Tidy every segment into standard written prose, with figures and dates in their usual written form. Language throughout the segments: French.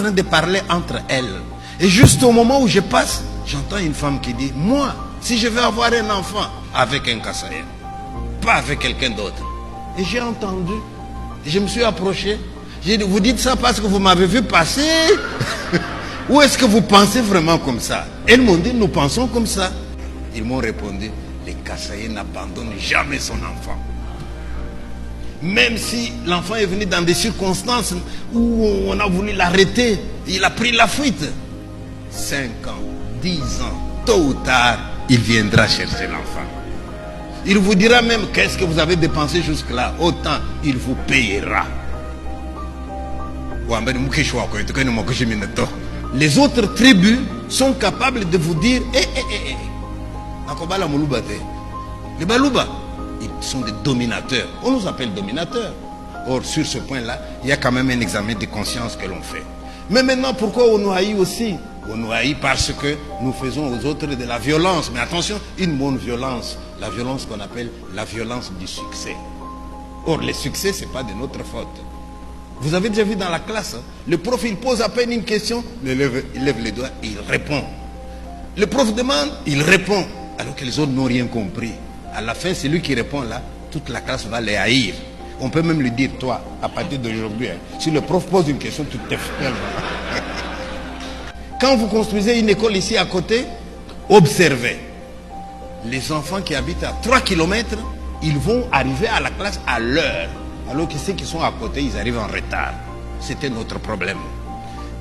train de parler entre elles. Et juste au moment où je passe, j'entends une femme qui dit, moi, si je veux avoir un enfant, avec un Kassaïen, pas avec quelqu'un d'autre. Et j'ai entendu, et je me suis approché, j'ai dit, vous dites ça parce que vous m'avez vu passer ou est-ce que vous pensez vraiment comme ça? Elles m'ont dit, nous pensons comme ça. Ils m'ont répondu, les Kassaïens n'abandonnent jamais son enfant. Même si l'enfant est venu dans des circonstances où on a voulu l'arrêter, il a pris la fuite. 5 ans, 10 ans, tôt ou tard, il viendra chercher l'enfant. Il vous dira même qu'est-ce que vous avez dépensé jusque-là, autant il vous payera. Les autres tribus sont capables de vous dire, les Balouba, ils sont des dominateurs. On nous appelle dominateurs. Or, sur ce point-là, il y a quand même un examen de conscience que l'on fait. Mais maintenant, pourquoi on nous haït aussi? On nous haït parce que nous faisons aux autres de la violence. Mais attention, une bonne violence. La violence qu'on appelle la violence du succès. Or, le succès, ce n'est pas de notre faute. Vous avez déjà vu dans la classe, hein, le prof, il pose à peine une question, il lève les doigts et il répond. Le prof demande, il répond. Alors que les autres n'ont rien compris. À la fin, c'est lui qui répond là, toute la classe va les haïr. On peut même lui dire, toi, à partir d'aujourd'hui, hein, si le prof pose une question, tu te fais. Quand vous construisez une école ici à côté, observez. Les enfants qui habitent à 3 km, ils vont arriver à la classe à l'heure. Alors que ceux qui sont à côté, ils arrivent en retard. C'était notre problème.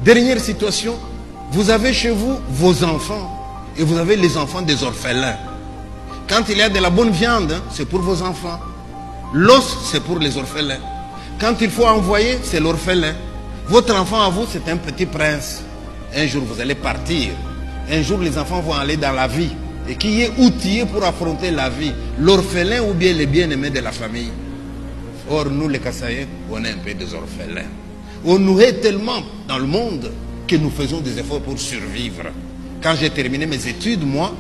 Dernière situation, vous avez chez vous vos enfants et vous avez les enfants des orphelins. Quand il y a de la bonne viande, c'est pour vos enfants. L'os, c'est pour les orphelins. Quand il faut envoyer, c'est l'orphelin. Votre enfant à vous, c'est un petit prince. Un jour, vous allez partir. Un jour, les enfants vont aller dans la vie. Et qui est outillé pour affronter la vie? L'orphelin ou bien les bien-aimés de la famille? Or, nous, les Kassaïens, on est un peu des orphelins. On nous hait tellement dans le monde que nous faisons des efforts pour survivre. Quand j'ai terminé mes études, moi,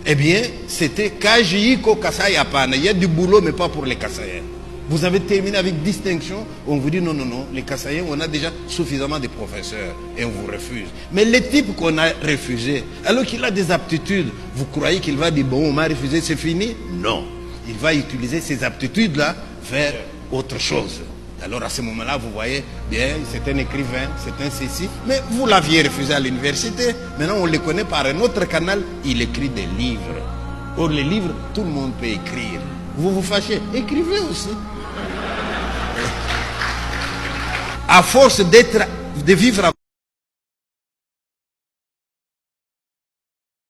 eh bien, c'était Kajiko Kassai Apana. Il y a du boulot, mais pas pour les Kassaïens. Vous avez terminé avec distinction, on vous dit non, non, non, les Kassaïens, on a déjà suffisamment de professeurs et on vous refuse. Mais les types qu'on a refusés, alors qu'il a des aptitudes, vous croyez qu'il va dire bon, on m'a refusé, c'est fini? Non. Il va utiliser ces aptitudes-là vers autre chose. Alors à ce moment-là, vous voyez, bien, c'est un écrivain, c'est un ceci, mais vous l'aviez refusé à l'université. Maintenant, on le connaît par un autre canal, il écrit des livres. Or, les livres, tout le monde peut écrire. Vous vous fâchez, écrivez aussi. À force de vivre